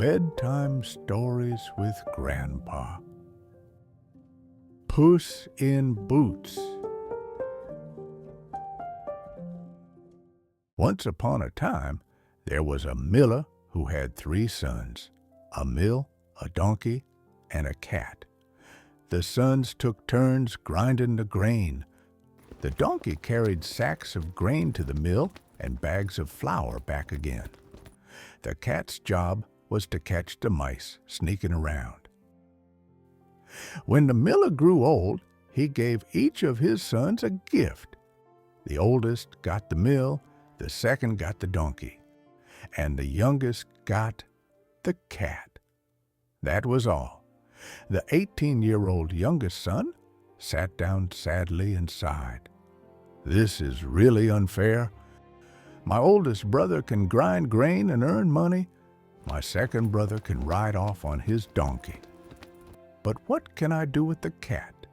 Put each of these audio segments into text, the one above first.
Bedtime Stories with Grandpa. Puss in Boots. Once upon a time, there was a miller who had 3 sons, a mill, a donkey, and a cat. The sons took turns grinding the grain. The donkey carried sacks of grain to the mill and bags of flour back again. The cat's job was to catch the mice sneaking around. When the miller grew old, he gave each of his sons a gift. The oldest got the mill, the second got the donkey, and the youngest got the cat. That was all. The 18-year-old youngest son sat down sadly and sighed. "This is really unfair. My oldest brother can grind grain and earn money. My second brother can ride off on his donkey. But what can I do with the cat?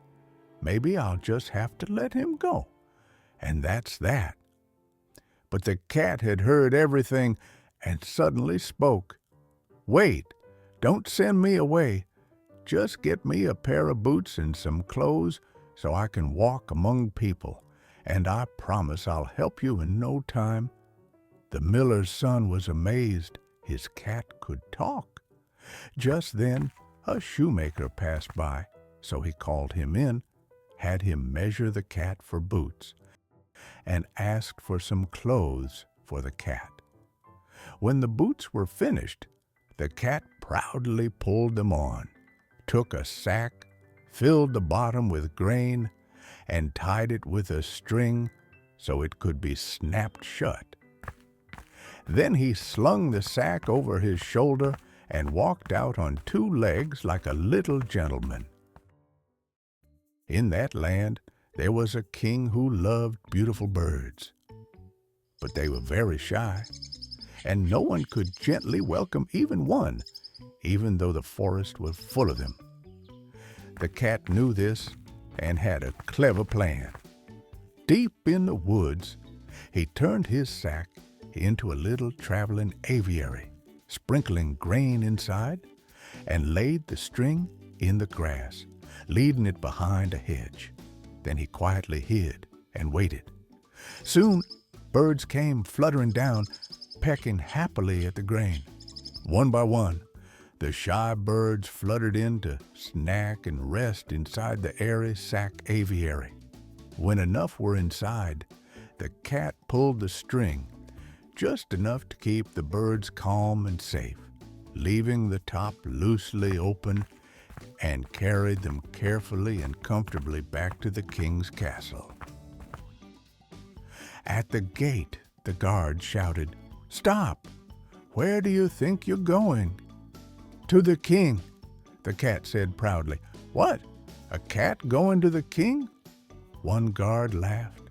Maybe I'll just have to let him go. And that's that." But the cat had heard everything and suddenly spoke. "Wait, don't send me away. Just get me a pair of boots and some clothes so I can walk among people, and I promise I'll help you in no time." The miller's son was amazed. His cat could talk. Just then, a shoemaker passed by, so he called him in, had him measure the cat for boots, and asked for some clothes for the cat. When the boots were finished, the cat proudly pulled them on, took a sack, filled the bottom with grain, and tied it with a string so it could be snapped shut. Then he slung the sack over his shoulder and walked out on 2 legs like a little gentleman. In that land, there was a king who loved beautiful birds. But they were very shy, and no one could gently welcome even one, even though the forest was full of them. The cat knew this and had a clever plan. Deep in the woods, he turned his sack into a little traveling aviary, sprinkling grain inside, and laid the string in the grass, leading it behind a hedge. Then he quietly hid and waited. Soon, birds came fluttering down, pecking happily at the grain. One by one, the shy birds fluttered in to snack and rest inside the airy sack aviary. When enough were inside, the cat pulled the string, just enough to keep the birds calm and safe, leaving the top loosely open, and carried them carefully and comfortably back to the king's castle. At the gate, the guard shouted, "Stop! Where do you think you're going?" "To the king," the cat said proudly. "What? A cat going to the king?" One guard laughed.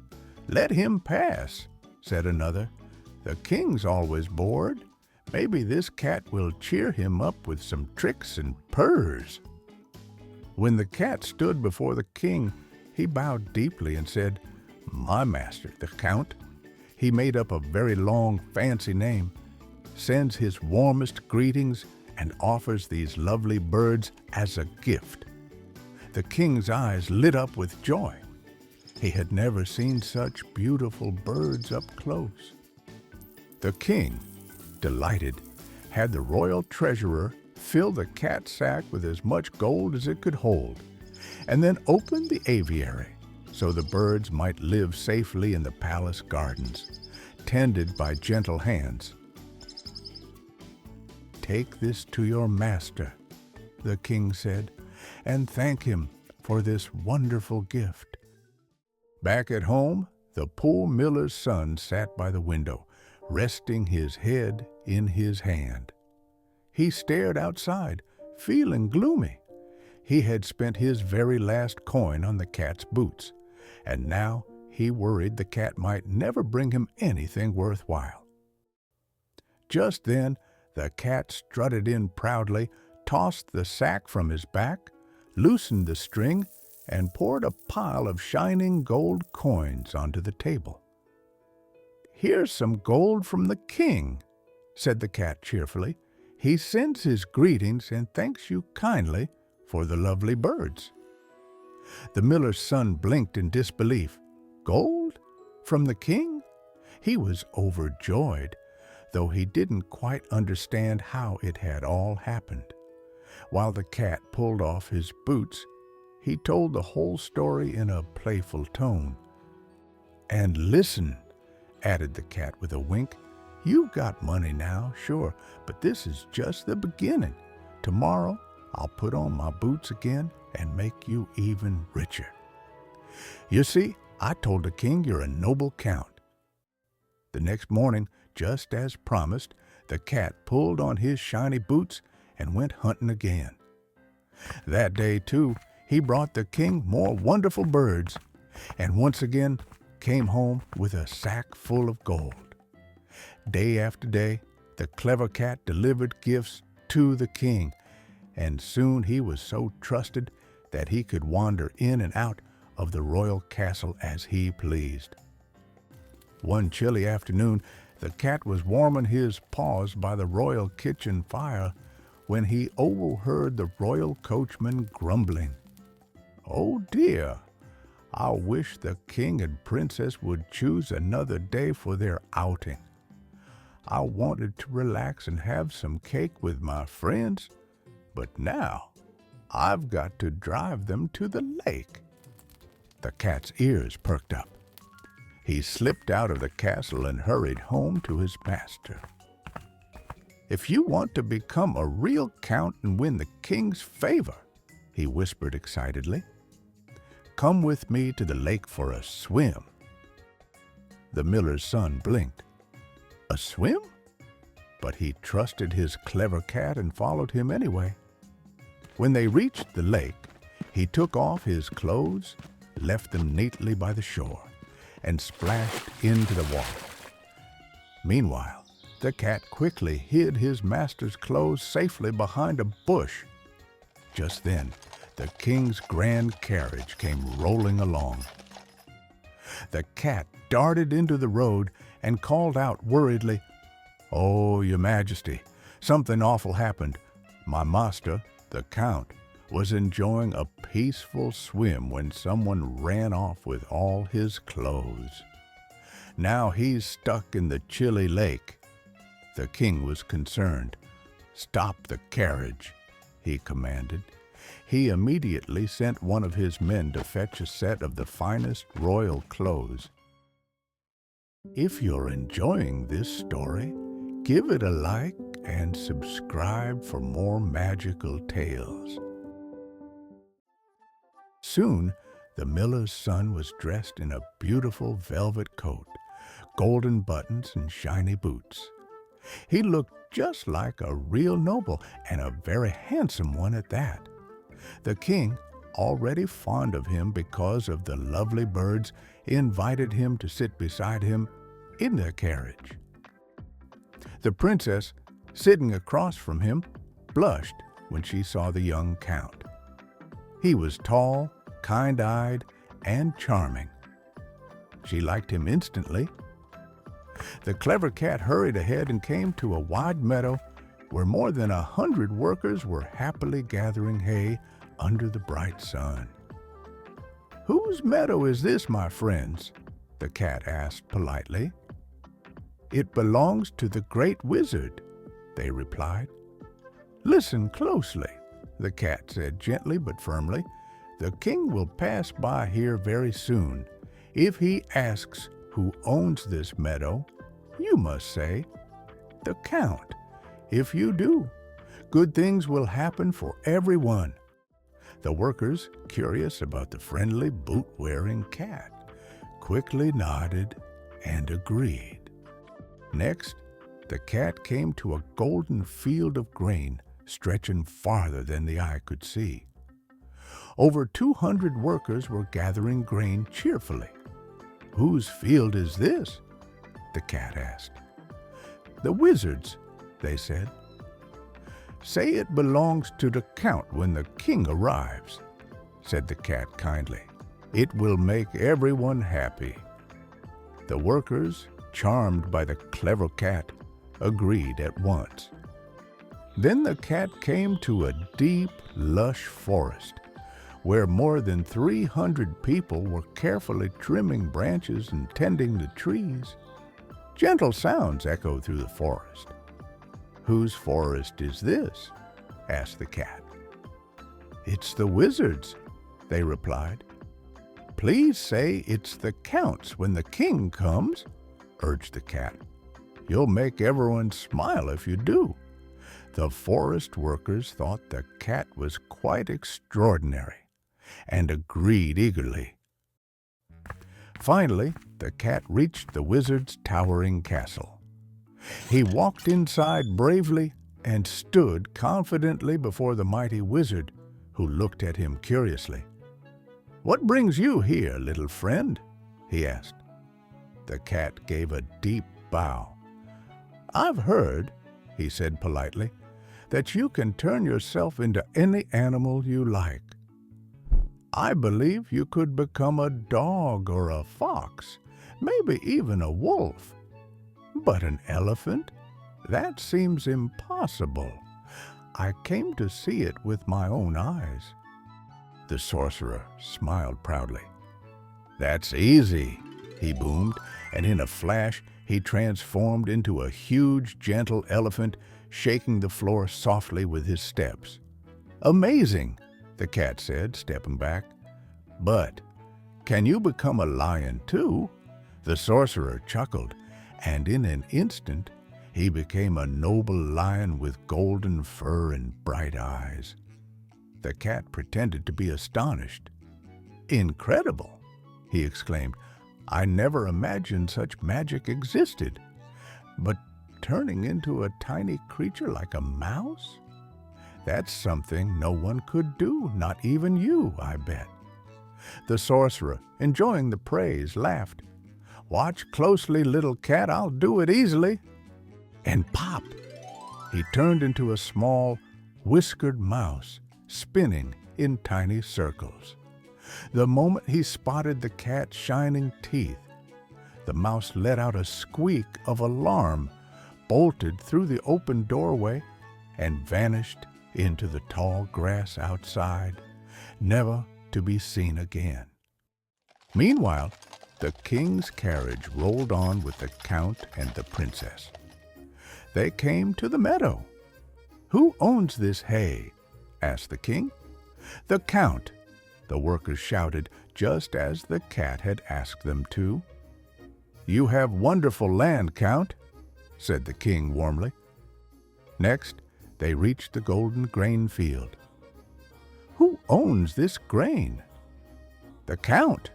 "Let him pass," said another. "The king's always bored. Maybe this cat will cheer him up with some tricks and purrs." When the cat stood before the king, he bowed deeply and said, "My master, the count," he made up a very long, fancy name, "sends his warmest greetings and offers these lovely birds as a gift." The king's eyes lit up with joy. He had never seen such beautiful birds up close. The king, delighted, had the royal treasurer fill the cat sack with as much gold as it could hold, and then opened the aviary so the birds might live safely in the palace gardens, tended by gentle hands. "Take this to your master," the king said, "and thank him for this wonderful gift." Back at home, the poor miller's son sat by the window, resting his head in his hand. He stared outside, feeling gloomy. He had spent his very last coin on the cat's boots, and now he worried the cat might never bring him anything worthwhile. Just then, the cat strutted in proudly, tossed the sack from his back, loosened the string, and poured a pile of shining gold coins onto the table. "Here's some gold from the king," said the cat cheerfully. He sends his greetings and thanks you kindly for the lovely birds." The miller's son blinked in disbelief. Gold? From the king? He was overjoyed, though he didn't quite understand how it had all happened. While the cat pulled off his boots, he told the whole story in a playful tone. "And listen," added the cat with a wink, "you've got money now, sure, but this is just the beginning. Tomorrow I'll put on my boots again and make you even richer. You see, I told the king you're a noble count." The next morning, just as promised, the cat pulled on his shiny boots and went hunting again. That day, too, he brought the king more wonderful birds, and once again came home with a sack full of gold. Day after day, the clever cat delivered gifts to the king, and soon he was so trusted that he could wander in and out of the royal castle as he pleased. One chilly afternoon, the cat was warming his paws by the royal kitchen fire when he overheard the royal coachman grumbling. "Oh dear, I wish the king and princess would choose another day for their outing. I wanted to relax and have some cake with my friends, but now I've got to drive them to the lake." The cat's ears perked up. He slipped out of the castle and hurried home to his master. "If you want to become a real count and win the king's favor," he whispered excitedly, "come with me to the lake for a swim." The miller's son blinked. A swim? But he trusted his clever cat and followed him anyway. When they reached the lake, he took off his clothes, left them neatly by the shore, and splashed into the water. Meanwhile, the cat quickly hid his master's clothes safely behind a bush. Just then, the king's grand carriage came rolling along. The cat darted into the road and called out worriedly, "Oh, your majesty, something awful happened. My master, the count, was enjoying a peaceful swim when someone ran off with all his clothes. Now he's stuck in the chilly lake." The king was concerned. "Stop the carriage," he commanded. He immediately sent one of his men to fetch a set of the finest royal clothes. If you're enjoying this story, give it a like and subscribe for more magical tales. Soon, the miller's son was dressed in a beautiful velvet coat, golden buttons, and shiny boots. He looked just like a real noble, and a very handsome one at that. The king, already fond of him because of the lovely birds, invited him to sit beside him in their carriage. The princess, sitting across from him, blushed when she saw the young count. He was tall, kind-eyed, and charming. She liked him instantly. The clever cat hurried ahead and came to a wide meadow where more than 100 workers were happily gathering hay under the bright sun. "Whose meadow is this, my friends?" the cat asked politely. "It belongs to the great wizard," they replied. "Listen closely," the cat said gently but firmly. "The king will pass by here very soon. If he asks who owns this meadow, you must say, 'The Count.' If you do, good things will happen for everyone." The workers, curious about the friendly boot-wearing cat, quickly nodded and agreed. Next, the cat came to a golden field of grain stretching farther than the eye could see. Over 200 workers were gathering grain cheerfully. "Whose field is this?" the cat asked. "The wizard's," they said. "Say it belongs to the count when the king arrives," said the cat kindly. "It will make everyone happy." The workers, charmed by the clever cat, agreed at once. Then the cat came to a deep, lush forest where more than 300 people were carefully trimming branches and tending the trees. Gentle sounds echoed through the forest. "Whose forest is this?" asked the cat. "It's the wizard's," they replied. "Please say it's the Count's when the king comes," urged the cat. "You'll make everyone smile if you do." The forest workers thought the cat was quite extraordinary and agreed eagerly. Finally, the cat reached the wizard's towering castle. He walked inside bravely and stood confidently before the mighty wizard, who looked at him curiously. "What brings you here, little friend?" he asked. The cat gave a deep bow. "I've heard," he said politely, "that you can turn yourself into any animal you like. I believe you could become a dog or a fox, maybe even a wolf. But an elephant? That seems impossible. I came to see it with my own eyes." The sorcerer smiled proudly. "That's easy," he boomed, and in a flash he transformed into a huge, gentle elephant, shaking the floor softly with his steps. "Amazing," the cat said, stepping back. "But can you become a lion too?" The sorcerer chuckled, and in an instant he became a noble lion with golden fur and bright eyes. The cat pretended to be astonished. "Incredible!" he exclaimed. "I never imagined such magic existed. But turning into a tiny creature like a mouse? That's something no one could do, not even you, I bet." The sorcerer, enjoying the praise, laughed. "Watch closely, little cat, I'll do it easily." And pop! He turned into a small, whiskered mouse, spinning in tiny circles. The moment he spotted the cat's shining teeth, the mouse let out a squeak of alarm, bolted through the open doorway, and vanished into the tall grass outside, never to be seen again. Meanwhile, the king's carriage rolled on with the count and the princess. They came to the meadow. "Who owns this hay?" asked the king. "The count," the workers shouted, just as the cat had asked them to. "You have wonderful land, Count," said the king warmly. Next, they reached the golden grain field. "Who owns this grain?" "The Count,"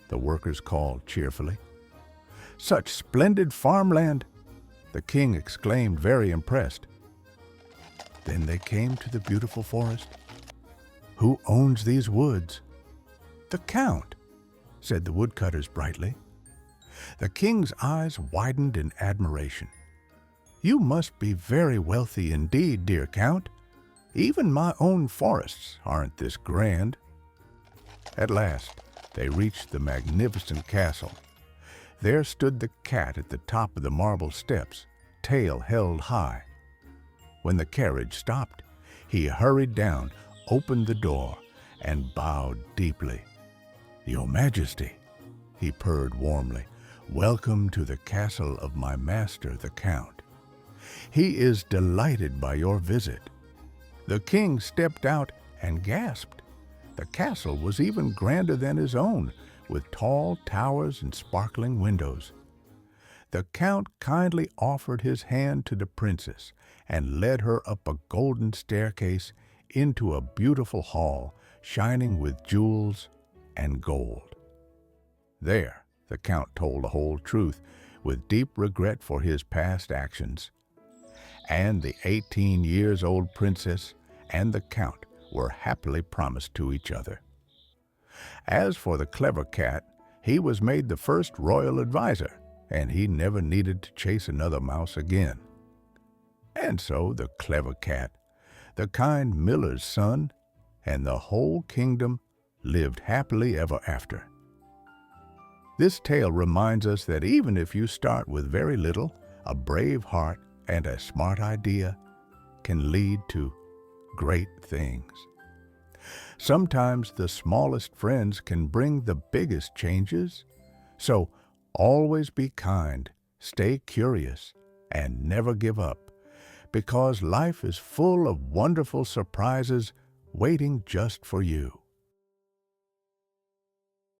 the workers called cheerfully. "Such splendid farmland!" the king exclaimed, very impressed. Then they came to the beautiful forest. "Who owns these woods?" "The Count," said the woodcutters brightly. The king's eyes widened in admiration. "You must be very wealthy indeed, dear Count. Even my own forests aren't this grand." At last, they reached the magnificent castle. There stood the cat at the top of the marble steps, tail held high. When the carriage stopped, he hurried down, opened the door, and bowed deeply. "Your Majesty," he purred warmly, "welcome to the castle of my master, the Count. He is delighted by your visit." The king stepped out and gasped. The castle was even grander than his own, with tall towers and sparkling windows. The Count kindly offered his hand to the princess and led her up a golden staircase into a beautiful hall shining with jewels and gold. There, the Count told the whole truth, with deep regret for his past actions. And the 18-year-old princess and the Count were happily promised to each other. As for the clever cat, he was made the first royal advisor, and he never needed to chase another mouse again. And so the clever cat, the kind miller's son, and the whole kingdom lived happily ever after. This tale reminds us that even if you start with very little, a brave heart, and a smart idea, can lead to great things. Sometimes the smallest friends can bring the biggest changes. So always be kind, stay curious, and never give up, because life is full of wonderful surprises waiting just for you.